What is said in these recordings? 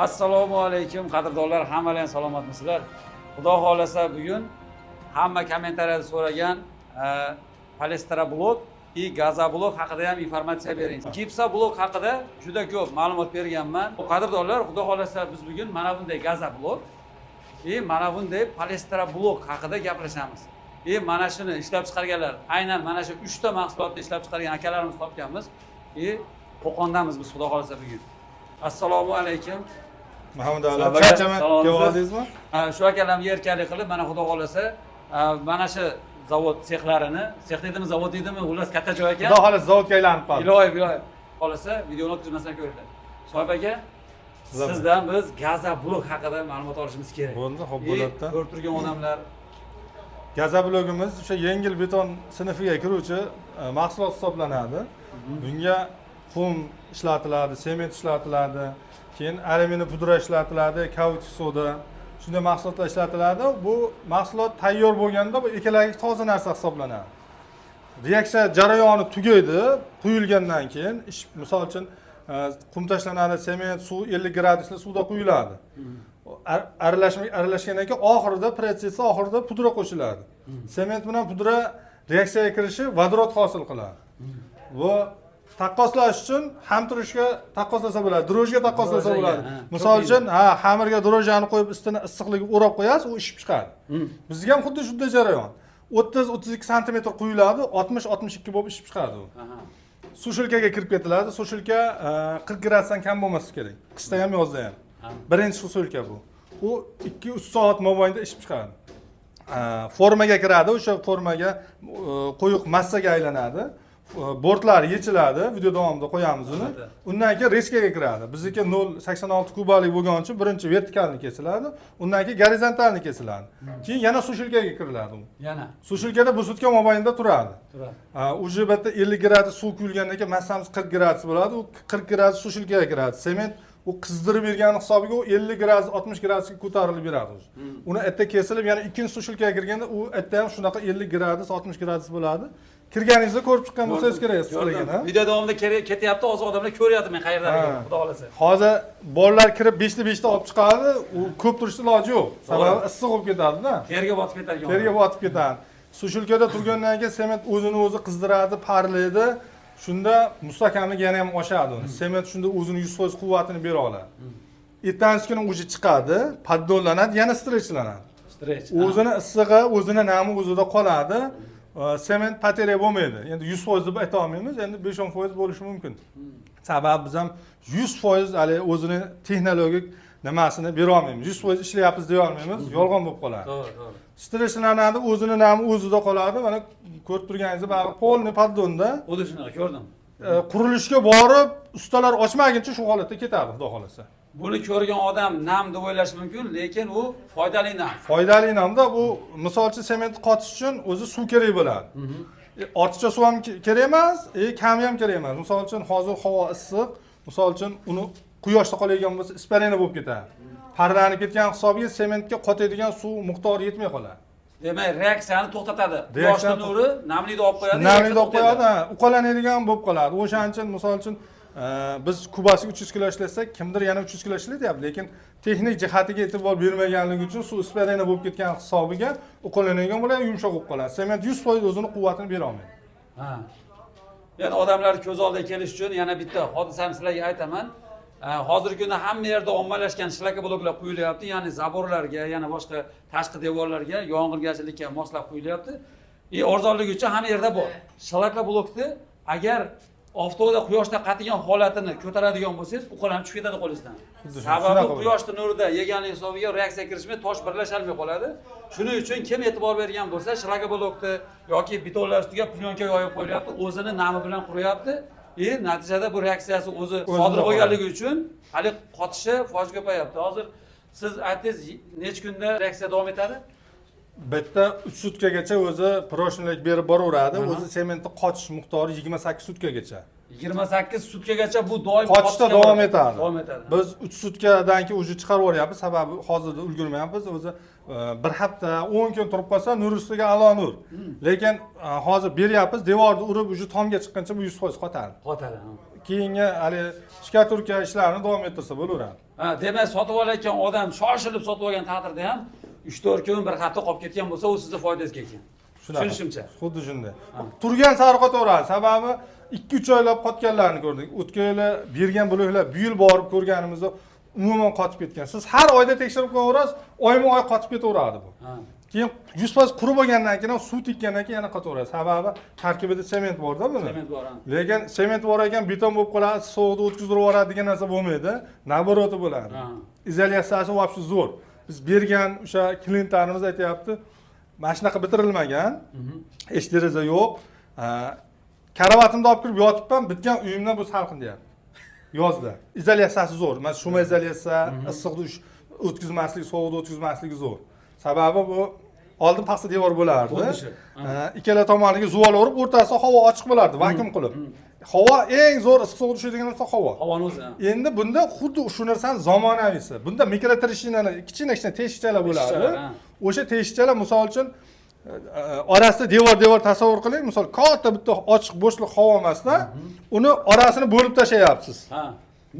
Assalomu alaykum qadrdonlar, hammalar salomatmisizlar? Xudo xolasa bugun hamma kommentariyada so'ragan Palestra blok va Gaza blok haqida ham informatsiya bering. Gipsa blok haqida juda ko'p ma'lumot berganman. Qadrdonlar, xudo xolasa biz bugun mana bunday Gaza blok va mana bunday Palestra blok haqida gaplashamiz. Mana shuni ishlab chiqarganlar, aynan mana shu 3 ta mahsulotni ishlab chiqargan akalarimiz topganmiz. Qo'qondamiz biz xudo xolasa bugun. Assalomu alaykum. Muhammad Ali, charchaman, keldingizmi? Shu akalarga erkalik qilib, mana xudo xolasa, mana shu zavod sexlarini, sex deydimi, zavod deydimi, xullas katta joy ekan. Xudo xolasa zavodga aylanib qoldi. Iloyim. Xolasa videoni o'tkazmasdan ko'ringlar. Sohib aka, sizdan biz Gaza blok haqida ma'lumot olishimiz kerak. Bo'ldi, xo'p bo'ladida. Ko'rib turgan odamlar Gaza blogimiz o'sha yengil beton sinfiga kiruvchi mahsulot hisoblanadi. Bunga qum ishlatiladi, sement ishlatiladi, keyin alyuminiy pudra ishlatiladi, kauchuk soda, shunday mahsulotlar ishlatiladi. Bu mahsulot tayyor bo'lganda bu ekologik toza narsa hisoblanadi. Reaksiya jarayoni tugaydi, quyilgandan keyin, misol uchun qum tashlanadi, sement, suv 50 gradusli suvda quyiladi. Aralashgandan keyin oxirida protsessi oxirida pudra qo'shiladi. Sement bilan pudra reaksiyaga kirishi vodorod hosil qiladi. Bu taqqoslash uchun ham turishga taqqoslasa bo'ladi, drojga taqqoslasa bo'ladi. Misol uchun, xamirga drojani qo'yib ustini issiqligi o'rab qo'yasiz, u ishib chiqadi. Bizga ham xuddi shunday jarayon. 30-32 sm quyiladi, 60-62 bo'lib ishib chiqadi u. Sushilkaga kirib ketiladi. Sushilka 40 gradusdan kam bo'lmasi kerak. Qishda ham, yozda ham. Birinchi sushilka bu. U 2-3 soat mobaynida ishib chiqadi. Formaga kiradi, o'sha formaga quyuq massaga aylanadi. Bortlar yechiladi, video davomida qo'yamiz uni. Undan keyin reskaga kiradi. Bizniki 0.86 kubalik bo'lgani uchun birinchi vertikalni kesiladi, undan keyin gorizontalni kesiladi. Keyin yana sushilkaga kiriladi u. Yana sushilkada bu sutka mobaynida turadi. Uje bitta 50 gradus suv quyilgandan keyin massamiz 40 gradus bo'ladi. U 40 gradus sushilkaga kiradi. Sement u qizdirib bergani hisobiga u 50 gradus 60 gradusga ko'tarilib beradi. Uni erta kesilib yana ikkinchi sushilkaga kirganda u erta ham shunaqa 50 gradus 60 gradus bo'ladi. Kirganingizda ko'rib chiqqan bo'lsangiz kerak issiqligini. Video davomida ketyapti, hozir odamlar ko'ryapti men qayerdan ekanini, xudo xolasa. Hozir bolalar kirib 5ta olib chiqadi, u ko'p turishni iloji yo'q. Sababi issiq bo'lib ketadi-da. Terga botib ketadi. Terga botib ketadi. Sushilkada turgandan keyin sement o'zini o'zi qizdiradi, parlaydi. Shunda mustahkamligi yana ham oshadi uni. Sement shunda o'zini 100% quvvatini bera oladi. Ertasi kuni uji chiqadi, paddollanadi, yana strechlanadi. O'zini issig'i, o'zini nami o'zida qoladi. Sement bateriya bo'lmaydi. Endi 100% deb ayta olmaymiz, endi 5-10% bo'lishi mumkin. Sababi biz ham 100% hali o'zini texnologik nimasini bera olmaymiz. 100% ishlayapmiz deya olmaymiz, yolg'on bo'lib qoladi. To'g'ri. Strechlanadi, o'zini nami o'zida qoladi. Mana ko'rib turganingizdek, baribir polni paddonda. Xuddi shunaqa ko'rdim. Qurilishga borib, ustalar ochmaguncha shu holatda ketadi, xudo xolasa. Buni ko'rgan odam nam deb o'ylashi mumkin, lekin u foydali nam. Foydali namda bu misol uchun sement qotish uchun o'zi suv kerak bo'ladi. Ortiqcha suv ham kerak emas, kami ham kerak emas. Misol uchun hozir havo issiq, misol uchun uni quyoshda qoladigan bo'lsa, isparena bo'lib ketadi. Parlanib ketgan hisobiga sementga qotadigan suv miqdori yetmay qoladi. Demak, reaksiyani to'xtatadi. Quyoshning nuri namlikni olib qo'yadi. Namlikni olib qo'yadi, uqalanadigan bo'lib qoladi. O'shaning uchun misol uchun biz kubasiga 300 kilo ishlasak, kimdir yana 300 kilo ishlayapti, lekin texnik jihatiga e'tibor bermaganligi uchun suv isparena bo'lib ketgan hisobiga uqalanadigan bo'ladi, yumshoq bo'lib qoladi. Sement 100% o'zini quvvatini bera olmaydi. Ya'ni odamlar ko'z oldiga kelish uchun yana bitta hodisani sizlarga aytaman. Hozirgi kunda hamma yerda ommalashgan shlaka bloklar quyilyapti, ya'ni zaborlarga, yana boshqa tashqi devorlarga, yong'ingarchilikka moslab quyilyapti. Arzonligi uchun hamma yerda bor. Shlaka blokni agar oftobda quyoshda qatigan holatini ko'taradigan bo'lsangiz, uqalanib tushib ketadi qo'lingizdan. Sababi quyoshning nurida yeganlik hisobiga reaksiya kirishmay, tosh birlasholmay qoladi. Shuning uchun kim e'tibor bergan bo'lsa, shlaka blokni yoki betonlar ustiga plyonka yoyib qo'yapti, o'zini nami bilan quryapti. Natijada bu reaksiyasi o'zi sodir bo'lganligi uchun hali qotishi foiz ko'payapti. Hozir siz aytdingiz, necha kunda reaksiya davom etadi? Bitta 3 sutkagacha o'zi proshnlik berib boraveradi. O'zi sementni qotish miqdori 28 sutkagacha. 28 sutkagacha bu doim qotishda davom etadi. Biz 3 sutkadan keyin uji chiqarib yuboryapmiz, sababi hozirda ulgurmayapmiz. O'zi bir hafta 10 kun turib qolsa nur ustiga a'lo nur. Lekin hozir beryapmiz, devorni urib uji tomga chiqqancha bu 100% qotadi. keyingi hali shkaturka ishlarini davom ettirsa bo'laveradi. Ha, demak sotib olayotgan odam shoshilib sotib olgan taqdirda ham 3-4 kun bir hafta qolib ketgan bo'lsa, u sizni foydangizga ekan. Tushunishimcha. Xuddi shunday. Turgan sari qotaveradi. Sababi 2-3 oylab qotganlarni ko'rdik. O'tgan yili bergan bo'laklar bu yil borib ko'rganimizda umuman qotib ketgan. Siz har oyda tekshirib qo'yaverasiz, oyma-oy qotib ketaveradi bu. Keyin 100% qurib bo'lgandan keyin suv tekkandan keyin yana qotaveradi. Sababi tarkibida sement bor-da buni. Sement bor. Lekin sement bor ekan, beton bo'lib qoladi, sovuqda o'tkazib yuboradi degan narsa bo'lmaydi. Naboroti bo'ladi. Izolyatsiyasi вообще zo'r. Biz bergan o'sha klientlarimiz aytayapti, mana shunaqa bitirilmagan, hech deraza yo'q. Karavatimni olib kirib yotibman, bitgan uyimdan bu salqin deyapti. Yozda. Izolyatsiyasi zo'r. Mana shuma izolyatsiya, issiqni o'tkazmaslik, sovuqni o'tkazmasligi zo'r. Sababi bu oldin paxsa devor bo'lardi. Ikkala tomoniga zuval o'rib, o'rtasida havo ochiq bo'lardi, vakuum qilib. Havo eng zo'r issiq sovuq tushadigan narsa havo. Havoni o'zi. Endi bunda xuddi shu narsani zamonaviysi. Bunda mikrotrishinalar, kichkina teshikchalar bo'ladi. O'sha teshikchalar misol uchun orasida devor tasavvur qiling, misol katta bitta ochiq bo'shliq havo emasda, uni orasini bo'lib tashlayapsiz.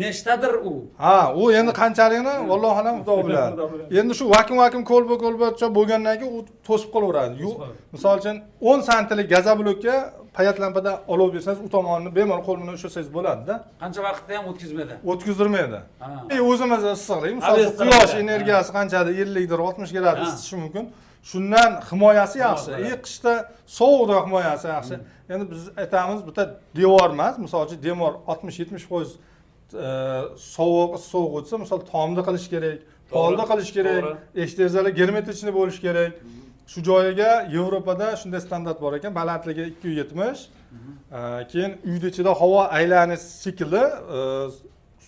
Nechtadir u. U endi qanchaligini vallohu alam xudo biladi. Endi shu vakuum ko'lba bo'lgandan keyin u to'sib qolaveradi. Misol uchun 10 santlik gazoblokka payat lampada olov bersangiz, u tomonini bemalol qo'l bilan ushlatsangiz bo'ladi-da. Qancha vaqtda ham o'tkazmaydi. O'tkazdirmaydi. O'zimiz issiqlik, misol quyosh energiyasi qanchadir 50 dir 60 gradus isishi mumkin. Shundan himoyasi yaxshi. Qishda sovuqdan himoyasi yaxshi. Endi biz aytamiz, bitta devor emas, misol uchun devor 60-70% sovuq o'tsa, misol tomda qilish kerak, polda qilish kerak, eshik derazalar germetichni bo'lishi kerak. Shu joyiga Yevropada shunday standart bor ekan, balandligi 270. Keyin uyda ichida havo aylanish sikli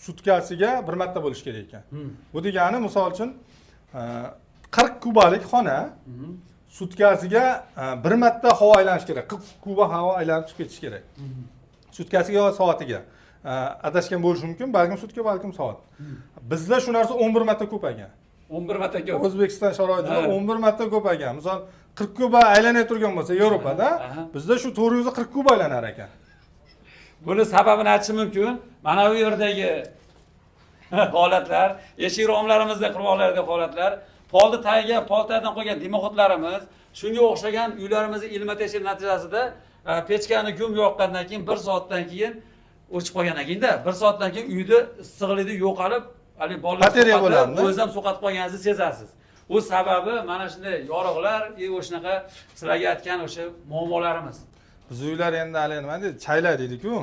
sutkasiga bir marta bo'lish kerak ekan. Bu degani misol uchun 40 kubalik xona sutkasiga bir marta havo aylanish kerak. 40 kuba havo aylanib chiqib ketish kerak. Sutkasiga yo soatiga. Adashgan bo'lishi mumkin, balkim sutka, balkim soat. Bizda shu narsa 11 marta ko'paygan. 11 marta ko'p. O'zbekiston sharoitida 11 marta ko'paygan. Misol 40 kuba aylanib turgan bo'lsa Yevropada, bizda shu 440 kuba aylanar ekan. Buni sababini aytishim mumkin. Mana bu yerdagi holatlar, eshik romlarimizda qirg'oqlardagi holatlar, polni tagiga poltadan qo'ygan dimoxodlarimiz, shunga o'xshagan uylarimizni ilma tekshirish natijasida pechkani gum yoqqandan keyin 1 soatdan keyin o'chib qolgandan keyin-da 1 soatdan keyin uyda issiqligi yo'qolib, hali bolalar o'zi ham so'qatib qolganingizni sezasiz. U sababi mana shunday yorug'lar, o'shanaqa sizlarga aytgan o'sha muammolarimiz. Biz uylar endi hali nima deydi, chaylar deydi-ku,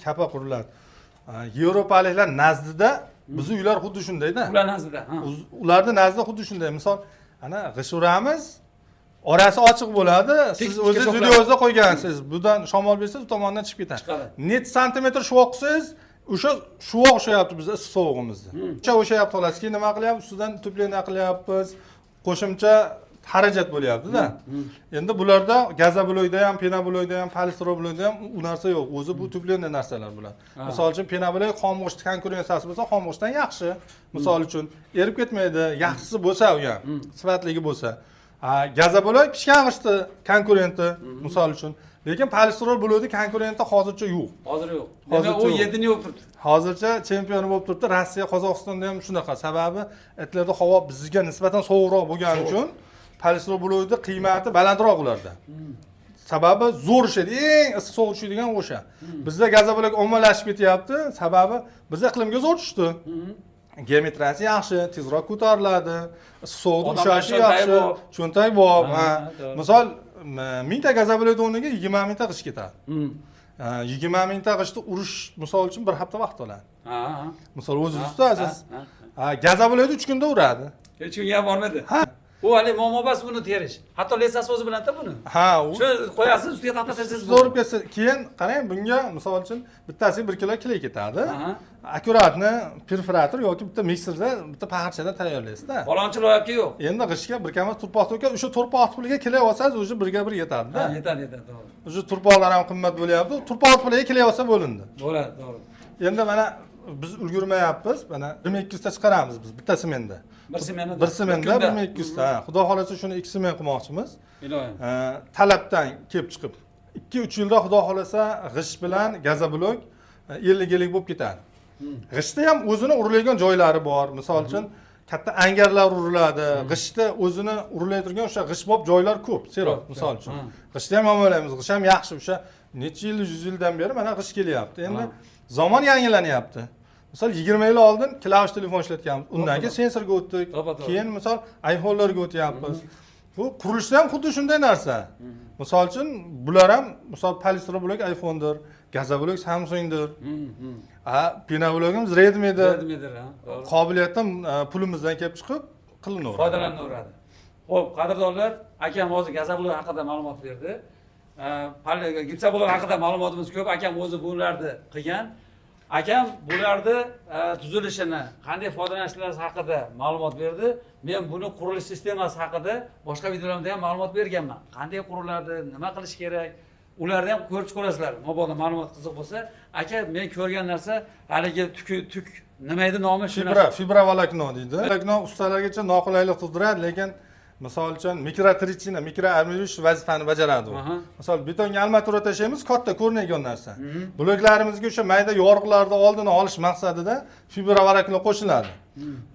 kapa quriladi. Yevropaliklar nazdida biz uylar xuddi shundayda. Ular nazdida. Ularning nazdida xuddi shunday. Misol, ana g'ish uramiz, orasi ochiq bo'ladi. Siz o'zingiz videoda qo'ygansiz. Bundan shamol bersangiz, u tomondan chiqib ketadi. Net santimetr shuvoq qilsangiz, o'sha shuvoq o'shyapti bizda issiq sovug'imizda. O'shyapti xolos. Keyin nima qilyapmiz? Ustidan tupleni qilyapmiz. Qo'shimcha xarajat bo'lyapti-da. Endi bularda gazobloyda ham, penobloyda ham, polistirobloyda ham u narsa yo'q. O'zi bu tupleni narsalar bular. Misol uchun penobloy xomg'isht konkurensiyasi bo'lsa, xomg'ishtdan yaxshi. Misol uchun erib ketmaydi, yaxshisi bo'lsa u ham, sifatligi bo'lsa. Gazobloy pishgan g'ishtni konkurenti misol uchun. Lekin polistirol bo'ladi konkurenti hozircha yo'q. Hozir yo'q. Demak, u yedini yo'q turibdi. Hozircha chempion bo'lib turibdi. Rossiya, Qozog'istonda ham shunaqa. Sababi aytlarda havo bizga nisbatan sovuqroq bo'lgani uchun polistirol bo'ladi qiymati balandroq ularda. Sababi zo'r ishlaydi. Eng issiq sovuq tushadigan o'sha. Bizda gazobloy ommalashib ketyapti. Sababi biz iqlimga zo'r tushdi. Geometriyasi yaxshi, tezroq ko'tariladi. Sovuqni ushlashi yaxshi, cho'ntak bor. Misol 1000 ta gazobloyda o'rniga 20 mingta g'ish ketadi. 20 mingta g'ishni urish misol uchun bir hafta vaqt oladi. Misol o'zingiz tutasiz. Gazobloyda 3 kunda uradi. Hech kunga ham bormaydi. U hali muammobas buni terish. Hatto lesasi o'zi bilan-da buni. U shu qo'yasiz, ustiga taxta tasasiz. Zo'rib ketsa, keyin qarang, bunga misol uchun bittasiga 1 kilo kley ketadi. Akkuratni perforator yoki bitta mikserda, bitta paxarchada tayyorlaysiz-da. Balonchi loyabga yo'q. Endi g'ishga bir kamas turpoq to'kib, o'sha turpoq puliga kley olsangiz, o'zi birga bir yetadi-da. Yetadi, to'g'ri. O'sha turpoqlar ham qimmat bo'lyapti. Turpoq puliga kley olsa bo'lindi. Bo'ladi, to'g'ri. Endi mana biz ulgurmayapmiz. Mana 1200 ta chiqaramiz biz bitta sementda. Bir sementda 1200 ta. Xudo xolasa shuni 2 sement qilmoqchimiz. Iloyim. Talabdan kelib chiqib 2-3 yilda xudo xolasa g'ish bilan gazobloy ellik bo'lib ketadi. G'ishtda ham o'zini uriladigan joylari bor. Misol uchun katta angarlar uriladi. G'ishtda o'zini urilayotgan o'sha g'ishtbob joylar ko'p. Serob misol uchun. G'ishtda ham o'ylaymiz, g'isht ham yaxshi o'sha necha yil, 100 yildan beri mana g'isht kelyapti. Endi zamon yangilanyapti. Misol 20 yil oldin klavish telefon ishlatganmiz. Undan keyin sensorga o'tdik. Keyin misol iPhone'larga o'tyapmiz. Bu qurilishda ham xuddi shunday narsa. Misol uchun bular ham misol polistrobulak iPhone'dir, gazabolak Samsung'dir. Pinabolagimiz Redmi'dir. Redmi'dir, ha. Qobiliyatdan pulimizdan kelib chiqib qilinaveradi. Foydalanaveradi. Xo'p, qadrdonlar, akam hozir gazabolak haqida ma'lumot berdi. Gipsabolak haqida ma'lumotimiz ko'p. Akam o'zi bularni qilgan. Akam bularni tuzilishini, qanday foydalanishlari haqida ma'lumot berdi. Men buni qurilish sistemasi haqida boshqa videolarimda ham ma'lumot berganman. Qanday quriladi, nima qilish kerak, ularni ham ko'rib chiqasizlar. Mabodo ma'lumot qiziq bo'lsa, aka men ko'rgan narsa haligi tuk nima edi nomi shu fibra volokno deydi. Volokno ustalargacha noqulaylik tug'diradi, lekin misol uchun mikrotrichina, mikroarmirush vazifani bajaradi u. Misol betonga armatura tashlaymiz, katta ko'rinadigan narsa. Bloklarimizga o'sha mayda yorug'larni oldini olish maqsadida fibra volokno qo'shiladi.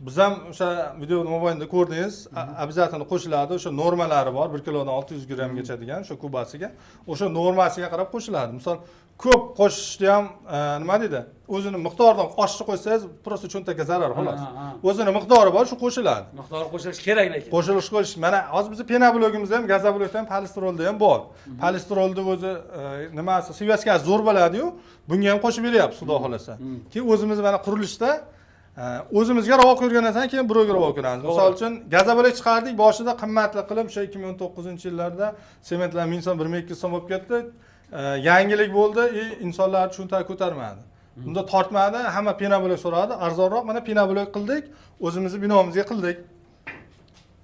Biz ham o'sha video mobaynida ko'rdingiz, обязательно qo'shiladi. O'sha normalari bor, 1 kilodan 600 grammgacha degan o'sha kubasiga, o'sha normasiga qarab qo'shiladi. Misol ko'p qo'shishni ham nima deydi? O'zini miqdoridan oshib qo'ysangiz, просто cho'ntakka zarar xolos. O'zini miqdori bor, shu qo'shiladi. Miqdori qo'shilish kerak lekin. Qo'shilish. Mana hozir bizning penoblogimizda ham, gazoblogda ham, polistrolda ham bor. Polistrolda o'zi nimasi, sviyaskasi zo'r bo'ladi-yu, bunga ham qo'shib beryapmiz, xudo xolasa. Keyin o'zimiz mana qurilishda o'zimizga ravo ko'rgan narsani keyin birovga ravo ko'ramiz. Misol uchun gazoblak chiqardik, boshida qimmatli qilib, o'sha 2019-yillarda sementlar 1000 so'm, 1200 so'm bo'lib ketdi. Yangilik bo'ldi, insonlar cho'ntak ko'tarmadi. Bunda tortmadi, hamma penoblok so'radi, arzonroq mana penoblok qildik, o'zimizni binomizga qildik.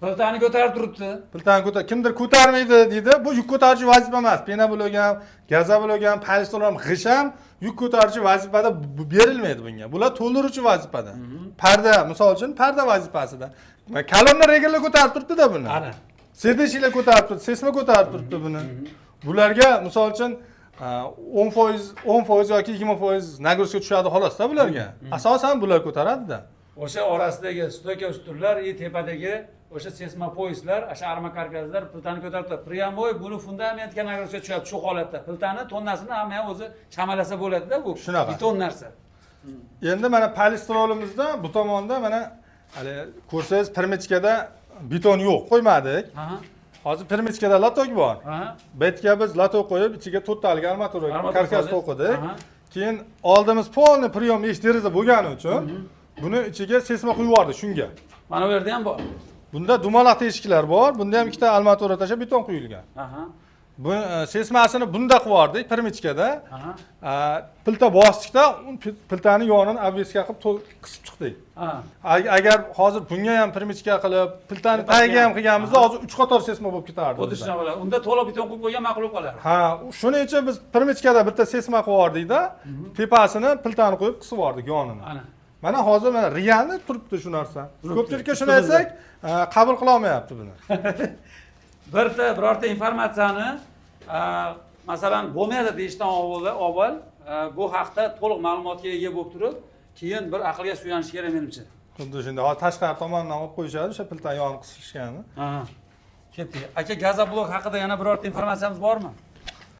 Piltani ko'tarib turibdi. Piltani kimdir ko'tarmaydi deydi. Bu yuk ko'taruvchi vazifa emas. Penoblok ham, gazoblok ham, polistrol ham, g'ish ham yuk ko'taruvchi vazifada berilmaydi bunga. Bular to'ldiruvchi vazifada. Parda, misol uchun parda vazifasida. Kolonna regellar ko'tarib turibdi-da buni. Ana. Sedeshlar ko'tarib turibdi, sesma ko'tarib turibdi buni. Bularga misol uchun 10% yoki 20% nagruska tushadi xolos-da bularga. Asosan bular ko'taradi-da. O'sha orasidagi stoka ustunlar, tepadagi o'sha sesma poyizlar, o'sha arma karkaslar piltani ko'tarib, pryamoy buni fundamentga nagruska tushadi shu holatda. Piltani tonnasini hamma ham o'zi chamalasa bo'ladi-da, bu beton narsa. Endi mana polistrolimizda bu tomonda mana hali ko'rsangiz pirmichkada beton yo'q, qo'ymadik. Hozir pirmichkada latok bor. Bu yerga biz latok qo'yib, ichiga to'rttalik armatura, karkas to'qidik. Keyin oldimiz polni priyom ish deraza bo'lgani uchun buni ichiga sesma qo'yib yubordik shunga. Mana bu yerda ham bor. Bunda dumaloq teshiklar bor. Bunda ham ikkita armatura tashlab beton quyilgan. Bu sesmasini bunda qilib pirmichkada. Pilta bosdikda piltani yonini obveska qilib qisib chiqdik. Agar hozir bunga ham pirmichka qilib, piltani tagiga ham qilganimizda hozir 3 qator sesma bo'lib ketardi. Xuddi shunday bo'ladi. Unda to'liq beton qo'yib qo'ygan ma'qul bo'lib qoladi. Shuning uchun biz pirmichkada bitta sesma qilib yubordikda, tepasini piltani qo'yib qisib yubordik yonini. Mana hozir mana realni turibdi shu narsa. Ko'pchilikka shuni aytsak, qabul qila olmayapti buni. Birorta informatsiyani masalan bo'lmaydi deyishdan avval bu haqda to'liq ma'lumotga ega bo'lib turib, keyin bir aqlga suyanish kerak menimcha. Xuddi shunday. Hozir tashqari tomondan olib qo'yishadi, o'sha piltani yonini qisishgani. Ketdik. Aka, gazoblok haqida yana birorta informatsiyamiz bormi?